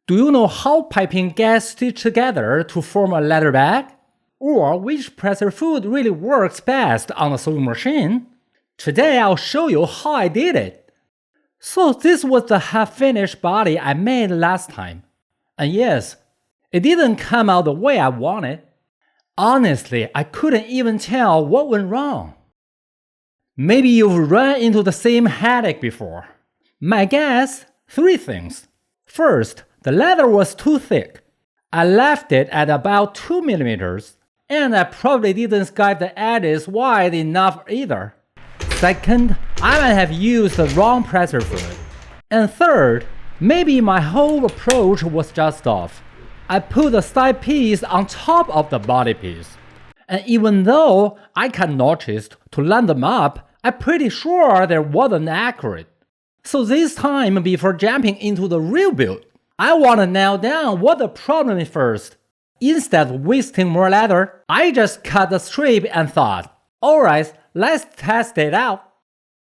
Do you know how piping gets stitched together to form a leather bag? Or which presser foot really works best on a sewing machine? Today I'll show you how I did it. So this was the half-finished body I made last time. And yes, it didn't come out the way I wanted. Honestly, I couldn't even tell what went wrong. Maybe you've run into the same headache before. My guess, 3 things. First, the leather was too thick. I left it at about 2 millimeters, and I probably didn't skive the edges wide enough either. Second, I might have used the wrong presser foot. And third, maybe my whole approach was just off. I put the side piece on top of the body piece. And even though I cut notches to line them up, I'm pretty sure they wasn't accurate. So this time, before jumping into the real build, I want to nail down what the problem is first. Instead of wasting more leather, I just cut the strip and thought, alright, let's test it out.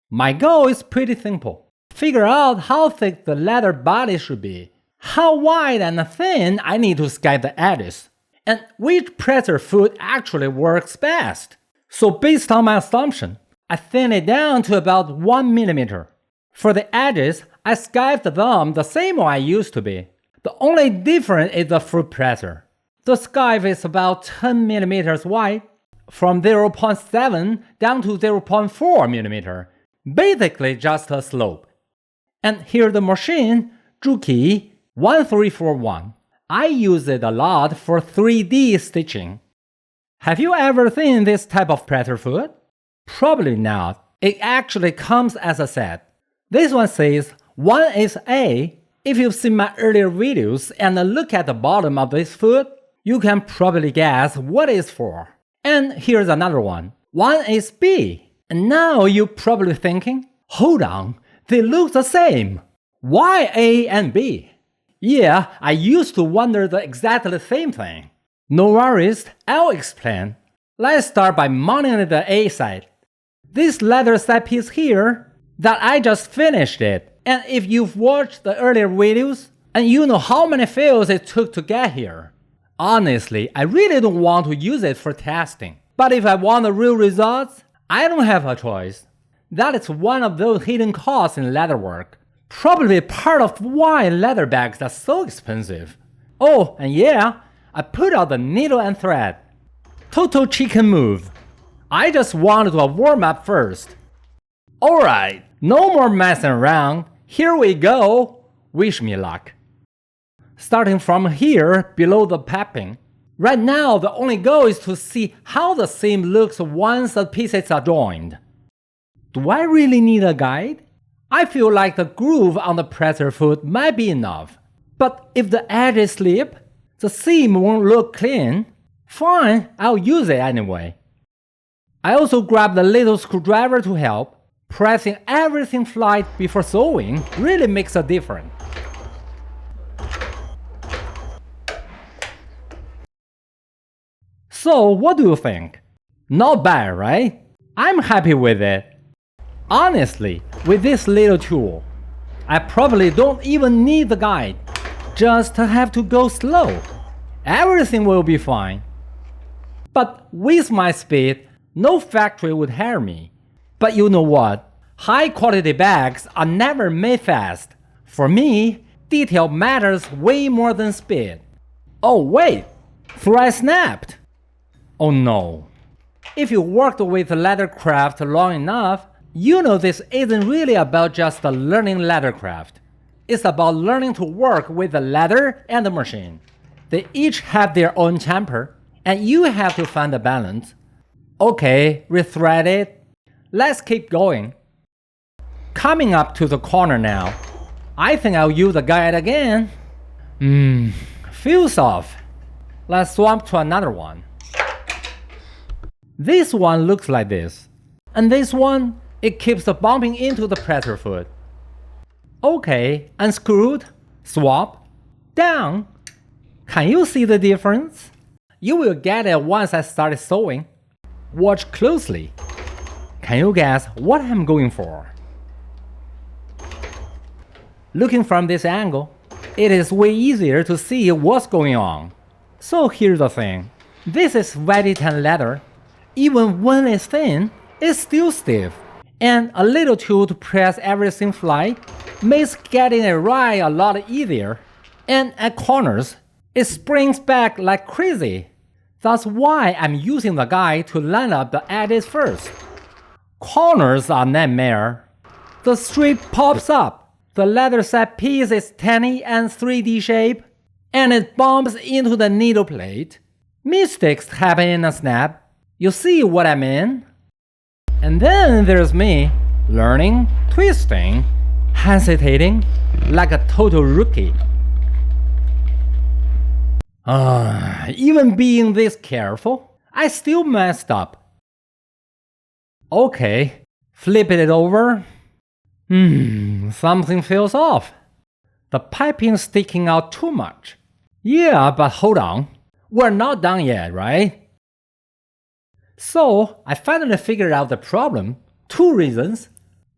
My goal is pretty simple. Figure out how thick the leather body should be, how wide and thin I need to skive the edges, and which presser foot actually works best. So based on my assumption, I thinned it down to about 1 millimeter. For the edges, I skived them the same way I used to be. The only difference is the foot presser. The skive is about 10 millimeters wide, from 0.7 down to 0.4 millimeter, basically just a slope. And here's the machine, JUKI 1341. I use it a lot for 3D stitching. Have you ever seen this type of presser foot? Probably not. It actually comes as a set. This one says 1/8A. If you've seen my earlier videos and look at the bottom of this foot, you can probably guess what it's for. And here's another one, 1/8B. And now you're probably thinking, hold on, they look the same. Why A and B? Yeah, I used to wonder the exactly same thing. No worries, I'll explain. Let's start by mounting the A side. This leather side piece here, that I just finished it. And if you've watched the earlier videos, and you know how many fails it took to get here. Honestly, I really don't want to use it for testing. But if I want the real results, I don't have a choice. That is one of those hidden costs in leatherwork. Probably part of why leather bags are so expensive. Oh, and yeah, I put out the needle and thread. Total chicken move. I just wanted to warm up first. Alright, no more messing around. Here we go. Wish me luck. Starting from here, below the piping. Right now, the only goal is to see how the seam looks once the pieces are joined. Do I really need a guide? I feel like the groove on the presser foot might be enough. But if the edges slip, the seam won't look clean. Fine, I'll use it anyway. I also grabbed a little screwdriver to help. Pressing everything flat before sewing really makes a difference. So what do you think? Not bad, right? I'm happy with it. Honestly, with this little tool, I probably don't even need the guide. Just have to go slow. Everything will be fine. But with my speed, no factory would hire me. But you know what? High quality bags are never made fast. For me, detail matters way more than speed. Oh wait, thread snapped. Oh no. If you worked with leathercraft long enough, you know this isn't really about just learning leathercraft. It's about learning to work with the leather and the machine. They each have their own temper, and you have to find a balance. Okay, rethread it. Let's keep going. Coming up to the corner now. I think I'll use the guide again. Feels off. Let's swap to another one. This one looks like this. And this one, it keeps bumping into the presser foot. Okay, unscrewed, swap, down. Can you see the difference? You will get it once I start sewing. Watch closely. Can you guess what I'm going for? Looking from this angle, it is way easier to see what's going on. So here's the thing. This is very tan leather. Even when it's thin, it's still stiff. And a little tool to press everything flat makes getting it right a lot easier. And at corners, it springs back like crazy. That's why I'm using the guide to line up the edges first. Corners are nightmare. The strip pops up. The leather set piece is tiny and 3D shape, and it bumps into the needle plate. Mistakes happen in a snap. You see what I mean? And then there's me, learning, twisting, hesitating, like a total rookie. Even being this careful, I still messed up. Okay, flipping it over. Something feels off. The piping's sticking out too much. Yeah, but hold on. We're not done yet, right? So, I finally figured out the problem. 2 reasons.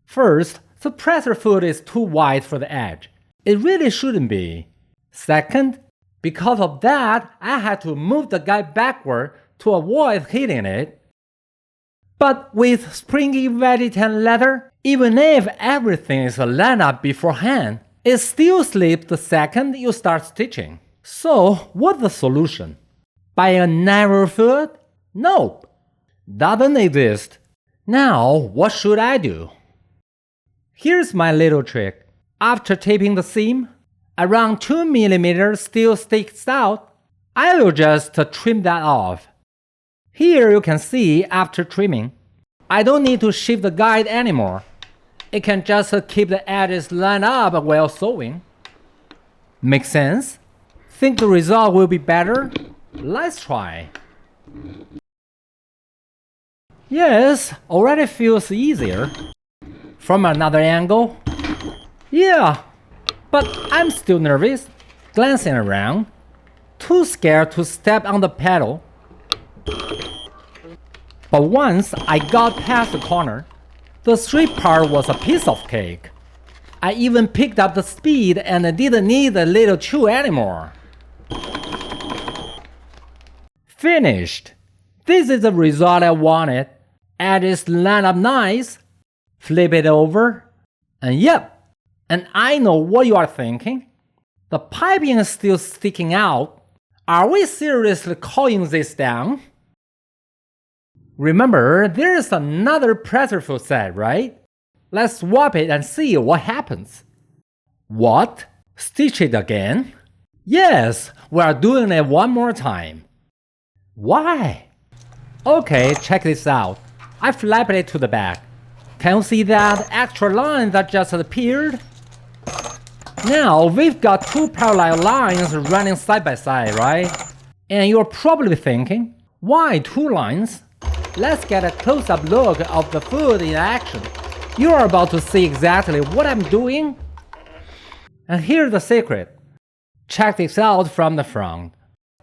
First, the presser foot is too wide for the edge. It really shouldn't be. Second, because of that, I had to move the guide backward to avoid hitting it. But with springy very tan leather, even if everything is lined up beforehand, it still slips the second you start stitching. So, what's the solution? Buy a narrow foot? Nope. Doesn't exist. Now, what should I do? Here's my little trick. After taping the seam, around 2 mm still sticks out. I will just trim that off. Here you can see after trimming, I don't need to shift the guide anymore. It can just keep the edges lined up while sewing. Make sense? Think the result will be better? Let's try. Yes, already feels easier. From another angle? Yeah, but I'm still nervous, glancing around, too scared to step on the pedal. But once I got past the corner, the strip part was a piece of cake. I even picked up the speed and didn't need the little chew anymore. Finished! This is the result I wanted. Edges line up nice. Flip it over. And yep, and I know what you are thinking. The piping is still sticking out. Are we seriously calling this down? Remember, there's another presser foot set, right? Let's swap it and see what happens. What? Stitch it again? Yes, we are doing it one more time. Why? Okay, check this out. I flipped it to the back. Can you see that extra line that just appeared? Now we've got 2 parallel lines running side by side, right? And you're probably thinking, why 2 lines? Let's get a close-up look of the foot in action. You're about to see exactly what I'm doing. And here's the secret. Check this out from the front.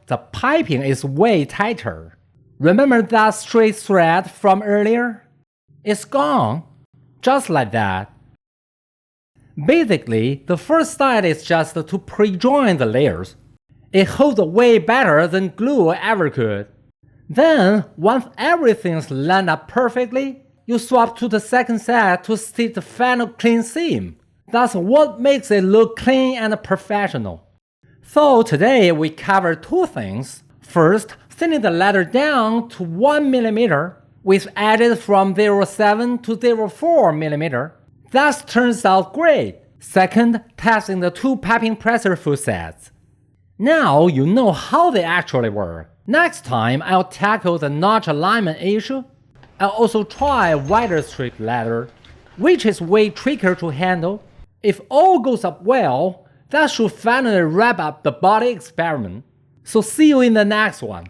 The piping is way tighter. Remember that straight thread from earlier? It's gone. Just like that. Basically, the first step is just to pre-join the layers. It holds way better than glue ever could. Then, once everything's lined up perfectly, you swap to the second set to stitch the final clean seam. That's what makes it look clean and professional. So today we covered 2 things. First, thinning the leather down to 1 mm with edges from 0.7 to 0.4 mm. That turns out great. Second, testing the 2 piping presser foot sets. Now you know how they actually work. Next time I'll tackle the notch alignment issue. I'll also try wider strip leather, which is way trickier to handle. If all goes up well, that should finally wrap up the body experiment. So see you in the next one.